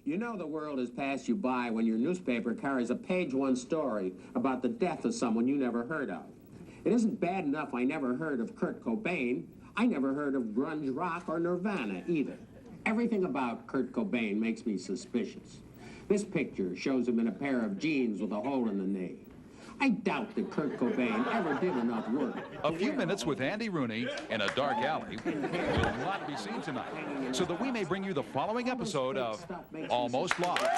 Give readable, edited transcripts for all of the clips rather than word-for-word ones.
You know the world has passed you by when your newspaper carries a page-one story about the death of someone you never heard of. It isn't bad enough I never heard of Kurt Cobain. I never heard of grunge rock or Nirvana either. Everything about Kurt Cobain makes me suspicious. This picture shows him in a pair of jeans with a hole in the knee. I doubt that Kurt Cobain ever did enough work. A few minutes with Andy Rooney in a dark alley will not be seen tonight, so that we may bring you the following episode of Almost Live.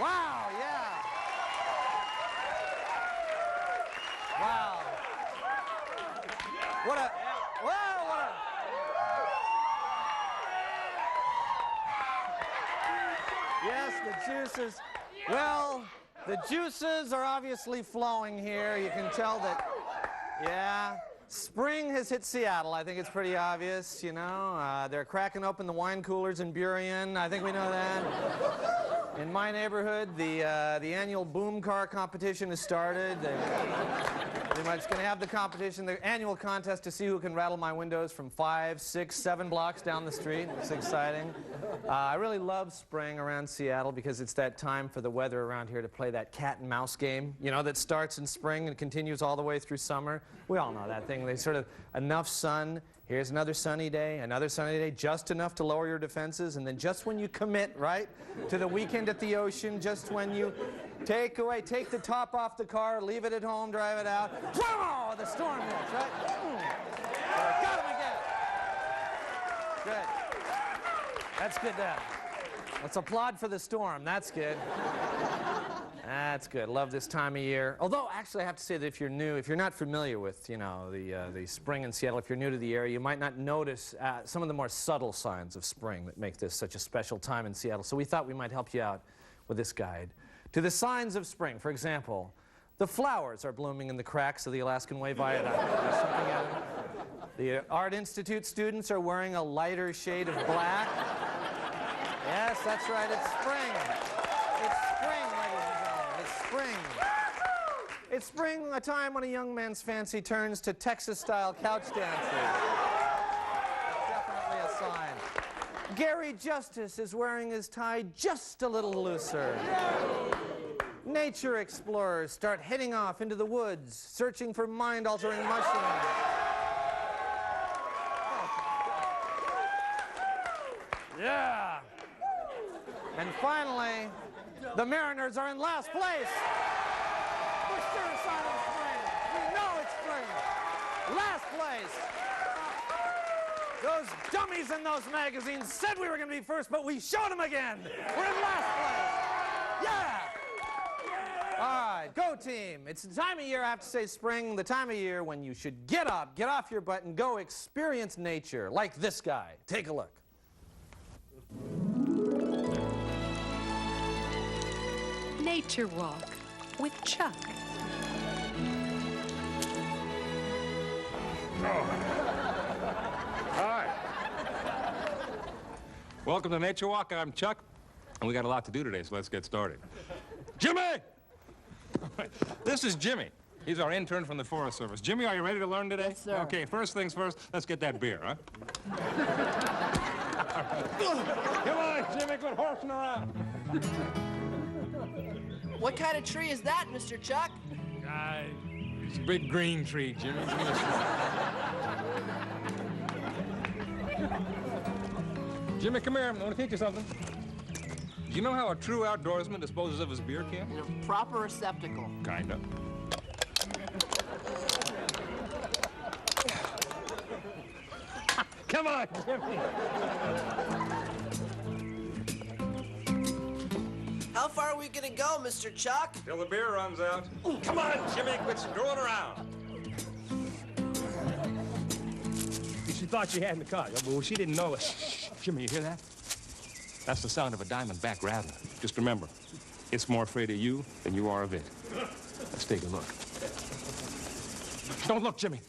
Wow, yeah. Wow. What a, wow, what a. Yes, the juices. Well, the juices are obviously flowing here. You can tell that, yeah. Spring has hit Seattle. I think it's pretty obvious, you know. They're cracking open the wine coolers in Burien. I think we know that. In my neighborhood, the annual boom car competition has started. Pretty much going to have the competition, the annual contest to see who can rattle my windows from 5, 6, 7 blocks down the street. It's exciting. I really love spring around Seattle because it's that time for the weather around here to play that cat and mouse game, you know, that starts in spring and continues all the way through summer. We all know that thing. They sort of, enough sun. Here's another sunny day, just enough to lower your defenses, and then just when you commit, right, to the weekend at the ocean, just when you take the top off the car, leave it at home, drive it out, whoa, the storm hits, right? Got him again. Good. That's good then. Let's applaud for the storm. That's good. That's good. Love this time of year. Although, actually, I have to say that if you're new, if you're not familiar with, you know, the spring in Seattle, if you're new to the area, you might not notice some of the more subtle signs of spring that make this such a special time in Seattle. So we thought we might help you out with this guide to the signs of spring. For example, the flowers are blooming in the cracks of the Alaskan Way Viaduct. There's something out of it. The Art Institute students are wearing a lighter shade of black. Yes, that's right. It's spring. It's spring, ladies and gentlemen. It's spring. It's spring, a time when a young man's fancy turns to Texas-style couch dancing. That's definitely a sign. Gary Justice is wearing his tie just a little looser. Nature explorers start heading off into the woods, searching for mind-altering mushrooms. Yeah. And finally, the Mariners are in last place. We're sure a sign of spring. We know it's spring. Last place. Those dummies in those magazines said we were going to be first, but we showed them again. We're in last place. Yeah. All right, go team. It's the time of year, I have to say spring, the time of year when you should get up, get off your butt, and go experience nature, like this guy. Take a look. Nature Walk with Chuck. Hi. Welcome to Nature Walk. I'm Chuck, and we got a lot to do today, so let's get started. Jimmy! This is Jimmy. He's our intern from the Forest Service. Jimmy, are you ready to learn today? Yes, sir. Okay, first things first, let's get that beer, huh? Come on, Jimmy, quit horsing around. What kind of tree is that, Mr. Chuck? It's a big green tree, Jimmy. Give me a shot. Jimmy, come here. I want to teach you something. Do you know how a true outdoorsman disposes of his beer can? In a proper receptacle. Kinda. Come on, Jimmy. How far are we gonna go, Mr. Chuck? Till the beer runs out. Come on, Jimmy, quit screwing around. She thought she had in the car, but she didn't know it. Shh, Jimmy, you hear that? That's the sound of a diamondback rattler. Just remember, it's more afraid of you than you are of it. Let's take a look. Don't look, Jimmy.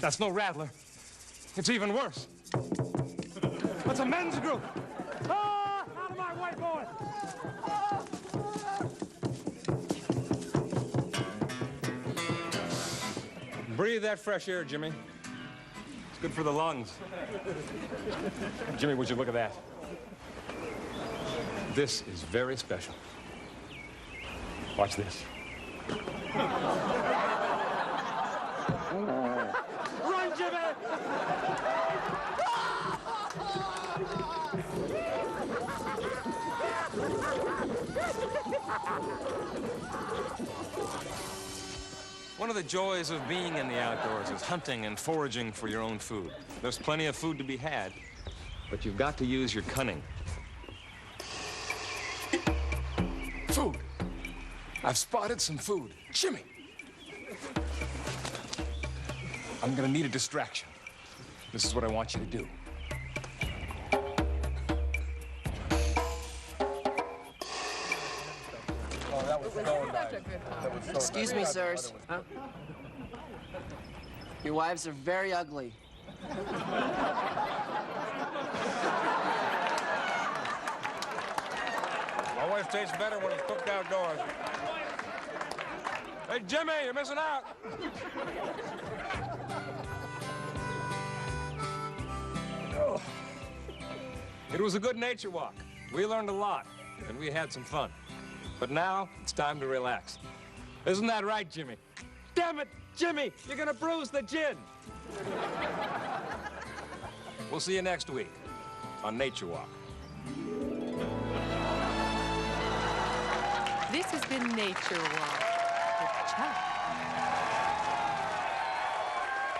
That's no rattler. It's even worse. That's a men's group. Ah! Out of my way, boy! Breathe that fresh air, Jimmy. It's good for the lungs. Jimmy, would you look at that? This is very special. Watch this. Run, Jimmy! One of the joys of being in the outdoors is hunting and foraging for your own food. There's plenty of food to be had, but you've got to use your cunning. Food. I've spotted some food. Jimmy! I'm gonna need a distraction. This is what I want you to do. Excuse me, sirs. Huh? Your wives are very ugly. My wife tastes better when it's cooked outdoors. Hey, Jimmy, you're missing out. Oh. It was a good nature walk. We learned a lot, and we had some fun. But now, it's time to relax. Isn't that right, Jimmy? Damn it, Jimmy! You're gonna bruise the gin! We'll see you next week on Nature Walk. This has been Nature Walk with Chuck.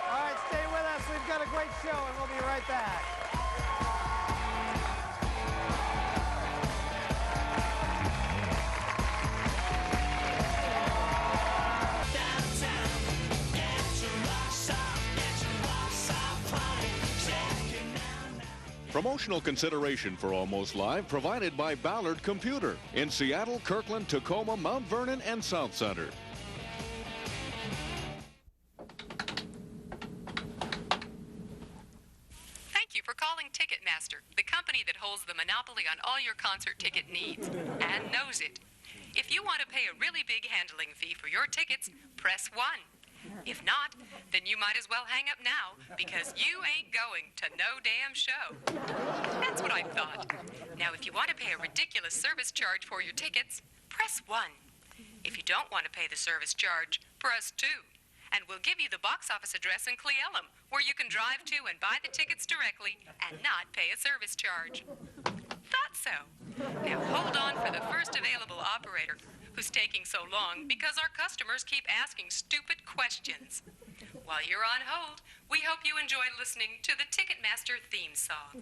All right, stay with us. We've got a great show, and we'll be right back. Promotional consideration for Almost Live provided by Ballard Computer in Seattle, Kirkland, Tacoma, Mount Vernon, and South Center. Thank you for calling Ticketmaster, the company that holds the monopoly on all your concert ticket needs and knows it. If you want to pay a really big handling fee for your tickets, press 1. If not, then you might as well hang up now, because you ain't going to no damn show. That's what I thought. Now, if you want to pay a ridiculous service charge for your tickets, press 1. If you don't want to pay the service charge, press 2. And we'll give you the box office address in Cle Elum, where you can drive to and buy the tickets directly and not pay a service charge. Thought so. Now hold on for the first available operator, who's taking so long because our customers keep asking stupid questions. While you're on hold, we hope you enjoy listening to the Ticketmaster theme song.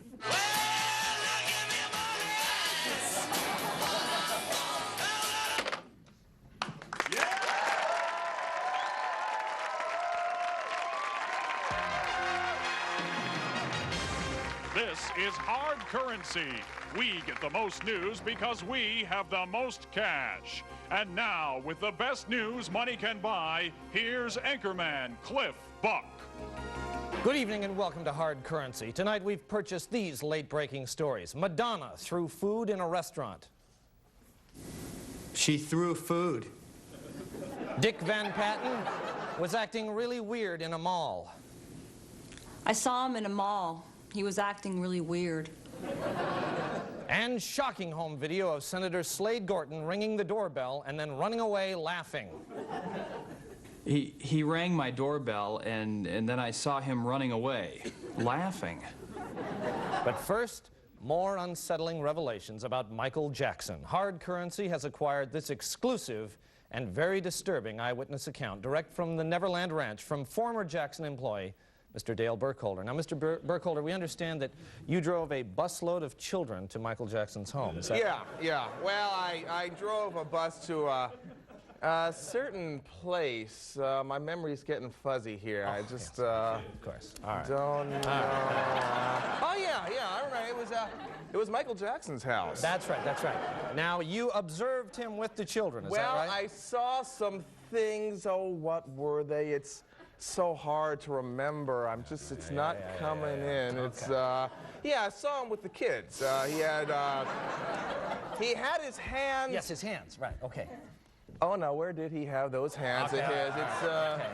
This is Hard Currency. We get the most news because we have the most cash. And now, with the best news money can buy, here's Anchorman Cliff Buck. Good evening and welcome to Hard Currency. Tonight we've purchased these late-breaking stories. Madonna threw food in a restaurant. She threw food. Dick Van Patten was acting really weird in a mall. I saw him in a mall. He was acting really weird. And shocking home video of Senator Slade Gorton ringing the doorbell and then running away laughing. He rang my doorbell, and then I saw him running away, laughing. But first, more unsettling revelations about Michael Jackson. Hard Currency has acquired this exclusive and very disturbing eyewitness account, direct from the Neverland Ranch, from former Jackson employee, Mr. Dale Burkholder. Now, Mr. Burkholder, we understand that you drove a busload of children to Michael Jackson's home. Is that right? Yeah. Well, I drove a bus to a certain place. My memory's getting fuzzy here. Oh, I just, yes. Of course. All right. don't know. Oh, yeah, I remember. It was Michael Jackson's house. That's right. Now, you observed him with the children, is that right? Well, I saw some things. Oh, what were they? It's so hard to remember. It's not coming in. Okay. It's, yeah, I saw him with the kids. He had his hands. Yes, his hands, right, okay. Oh, no, where did he have those hands of his? Okay.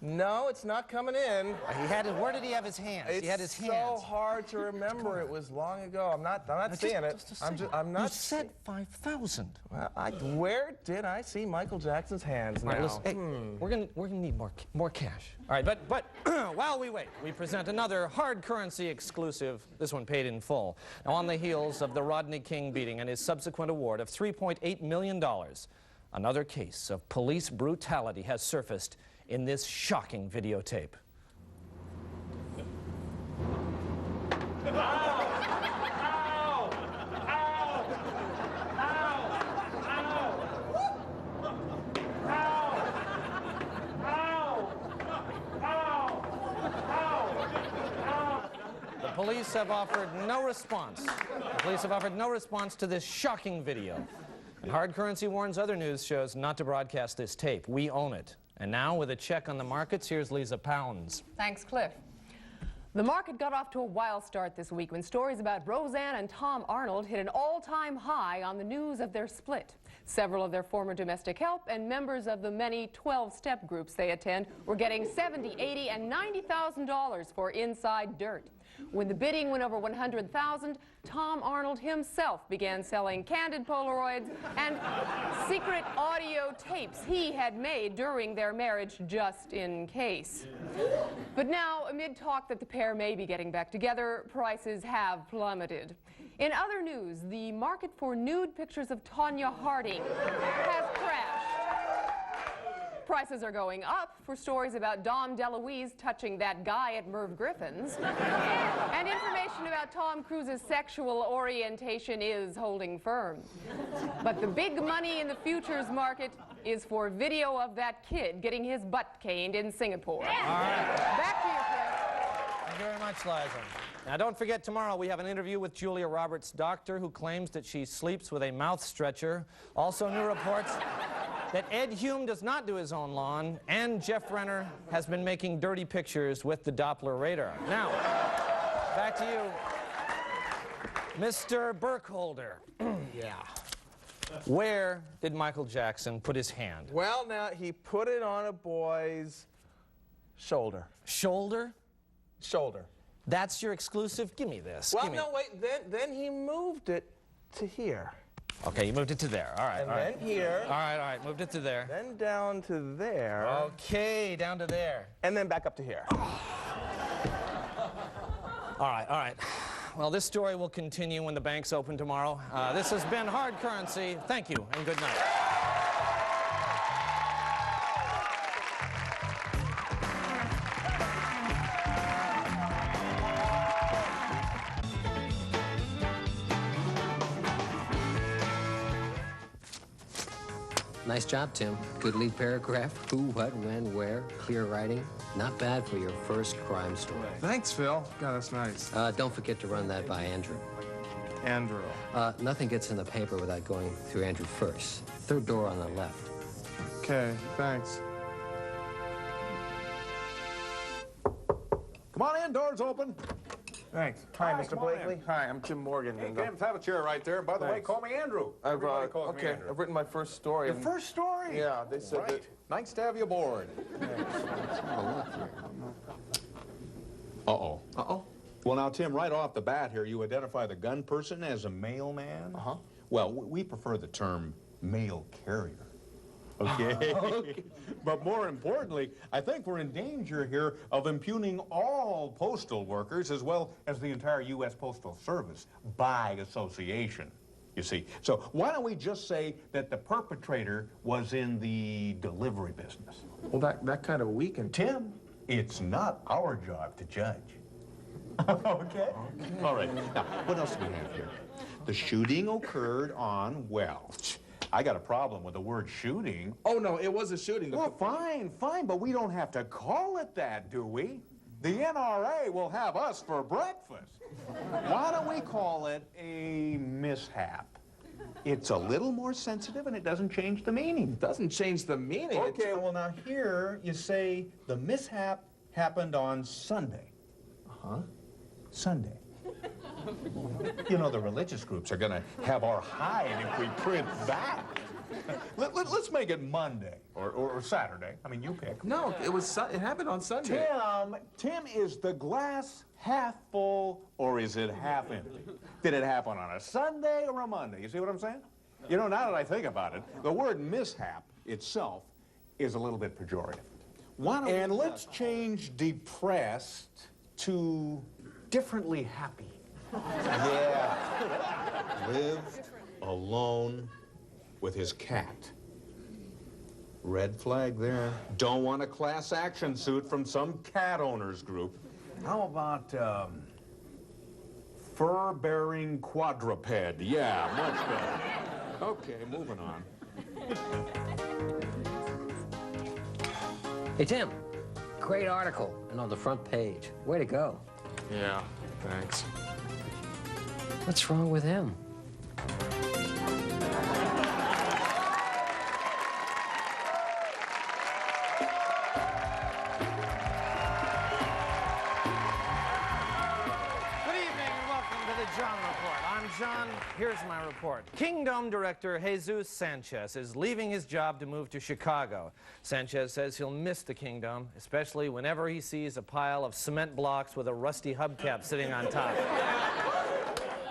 No, it's not coming in. Where did he have his hands? It's He had his hands. so hard to remember. It was long ago. I'm not seeing it. I'm not. You said 5,000. Well, where did I see Michael Jackson's hands now? All right, listen, hey, we're gonna need more cash. All right, but while we wait, we present another Hard Currency exclusive. This one paid in full. Now, on the heels of the Rodney King beating and his subsequent award of $3.8 million, another case of police brutality has surfaced in this shocking videotape. The police have offered no response. The police have offered no response to this shocking video. And Hard Currency warns other news shows not to broadcast this tape. We own it. And now, with a check on the markets, here's Lisa Pounds. Thanks, Cliff. The market got off to a wild start this week when stories about Roseanne and Tom Arnold hit an all-time high on the news of their split. Several of their former domestic help and members of the many 12-step groups they attend were getting $70,000, $80,000, and $90,000 for inside dirt. When the bidding went over $100,000, Tom Arnold himself began selling candid Polaroids and secret audio tapes he had made during their marriage just in case. But now, amid talk that the pair may be getting back together, prices have plummeted. In other news, the market for nude pictures of Tonya Harding has crashed. Prices are going up for stories about Dom DeLuise touching that guy at Merv Griffin's. And information about Tom Cruise's sexual orientation is holding firm. But the big money in the futures market is for video of that kid getting his butt caned in Singapore. All right. Back to you, Cliff. Thank you very much, Liza. Now, don't forget, tomorrow we have an interview with Julia Roberts' doctor who claims that she sleeps with a mouth stretcher. Also, new reports that Ed Hume does not do his own lawn, and Jeff Renner has been making dirty pictures with the Doppler radar. Now, back to you, Mr. Burkholder. Yeah. Where did Michael Jackson put his hand? Well, now, he put it on a boy's shoulder. Shoulder? Shoulder. That's your exclusive? Give me this. Well, no, wait. Then he moved it to here. Okay, you moved it to there. All right. And all then right. here. All right. Moved it to there. Then down to there. Okay, down to there. And then back up to here. All right. Well, this story will continue when the banks open tomorrow. This has been Hard Currency. Thank you, and good night. Nice job, Tim. Good lead paragraph. Who, what, when, where. Clear writing. Not bad for your first crime story. Thanks, Phil. God, that's nice. Don't forget to run that by Andrew. Andrew. Nothing gets in the paper without going through Andrew first. Third door on the left. Okay, thanks. Come on in, door's open. Thanks. Hi, Mr. Blakely. Hi, I'm Tim Morgan. Hey, James, have a chair right there. By the way, call me Andrew. Everybody calls me Andrew. I've written my first story. Your first story? Yeah, they said that. Nice to have you aboard. Uh-oh. Uh-oh? Well, now, Tim, right off the bat here, you identify the gun person as a mailman? Uh-huh. Well, we prefer the term mail carrier. Okay? Okay. But more importantly, I think we're in danger here of impugning all postal workers as well as the entire U.S. Postal Service by association, you see. So why don't we just say that the perpetrator was in the delivery business? Well, that kind of weakened. Tim, it's not our job to judge. Okay? All right. Now, what else do we have here? The shooting occurred on, well, I got a problem with the word shooting. Oh, no, it was a shooting. Well, fine, but we don't have to call it that, do we? The NRA will have us for breakfast. Why don't we call it a mishap? It's a little more sensitive and it doesn't change the meaning. Doesn't change the meaning. Okay, well, now here you say the mishap happened on Sunday. Uh-huh. Sunday. You know, the religious groups are going to have our hide if we print that. Let's make it Monday or Saturday. I mean, you pick. No, it happened on Sunday. Tim, is the glass half full or is it half empty? Did it happen on a Sunday or a Monday? You see what I'm saying? You know, now that I think about it, the word mishap itself is a little bit pejorative. And let's change depressed to differently happy. Yeah. Lived alone with his cat. Red flag there. Don't want a class action suit from some cat owners group. How about, fur-bearing quadruped? Yeah, much better. Okay, moving on. Hey, Tim, great article, and on the front page. Way to go. Yeah, thanks. What's wrong with him? John, here's my report. Kingdom director Jesus Sanchez is leaving his job to move to Chicago. Sanchez says he'll miss the Kingdom, especially whenever he sees a pile of cement blocks with a rusty hubcap sitting on top.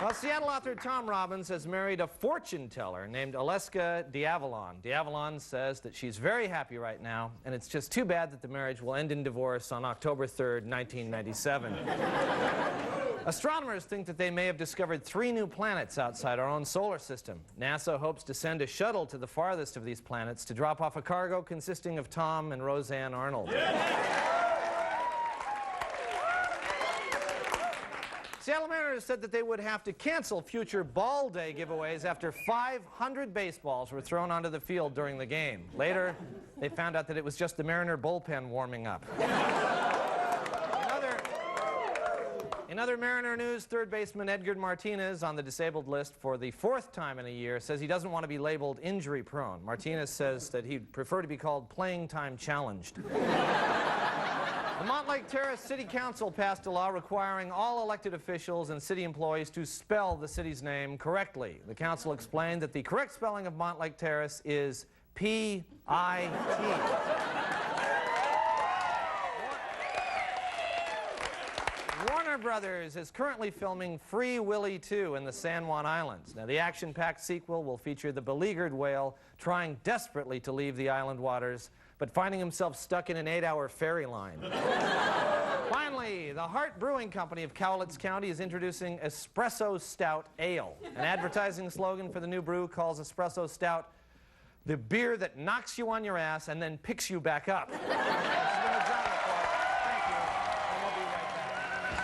Well, Seattle author Tom Robbins has married a fortune teller named Aleska D'Avalon. D'Avalon says that she's very happy right now, and it's just too bad that the marriage will end in divorce on October 3rd, 1997. Astronomers think that they may have discovered 3 new planets outside our own solar system. NASA hopes to send a shuttle to the farthest of these planets to drop off a cargo consisting of Tom and Roseanne Arnold. Seattle Mariners said that they would have to cancel future Ball Day giveaways after 500 baseballs were thrown onto the field during the game. Later, they found out that it was just the Mariner bullpen warming up. In other Mariner news, third baseman Edgar Martinez, on the disabled list for the 4th time in a year, says he doesn't want to be labeled injury-prone. Martinez says that he'd prefer to be called playing time challenged. The Montlake Terrace City Council passed a law requiring all elected officials and city employees to spell the city's name correctly. The council explained that the correct spelling of Montlake Terrace is P-I-T. Warner Brothers is currently filming Free Willy 2 in the San Juan Islands. Now, the action-packed sequel will feature the beleaguered whale trying desperately to leave the island waters, but finding himself stuck in an 8-hour ferry line. Finally, the Hart Brewing Company of Cowlitz County is introducing Espresso Stout Ale. An advertising slogan for the new brew calls Espresso Stout the beer that knocks you on your ass and then picks you back up. This has been the John Report. Thank you, and we'll be right back.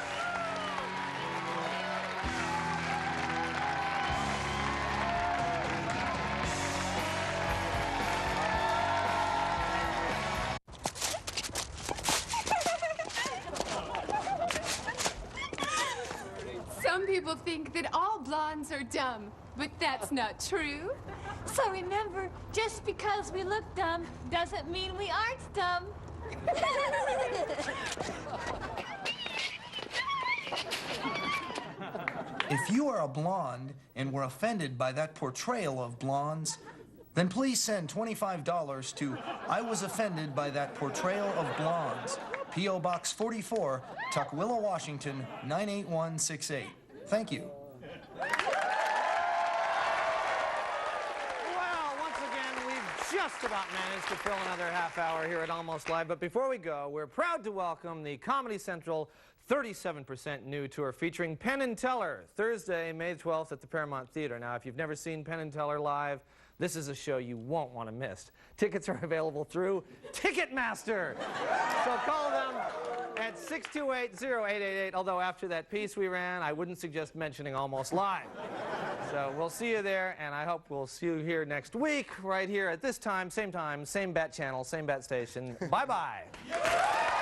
Some people think that all blondes are dumb, but that's not true. So remember, just because we look dumb doesn't mean we aren't dumb. If you are a blonde and were offended by that portrayal of blondes, then please send $25 to I Was Offended by That Portrayal of Blondes, P.O. Box 44, Tukwila, Washington, 98168. Thank you. Well, once again, we've just just about managed to fill another half hour here at Almost Live. But before we go, we're proud to welcome the Comedy Central 37% new tour featuring Penn and Teller, Thursday, May 12th at the Paramount Theater. Now, if you've never seen Penn and Teller live, this is a show you won't want to miss. Tickets are available through Ticketmaster. So call them at 628-0888, although after that piece we ran, I wouldn't suggest mentioning Almost Live. So we'll see you there, and I hope we'll see you here next week, right here at this time, same bat channel, same bat station. Bye-bye.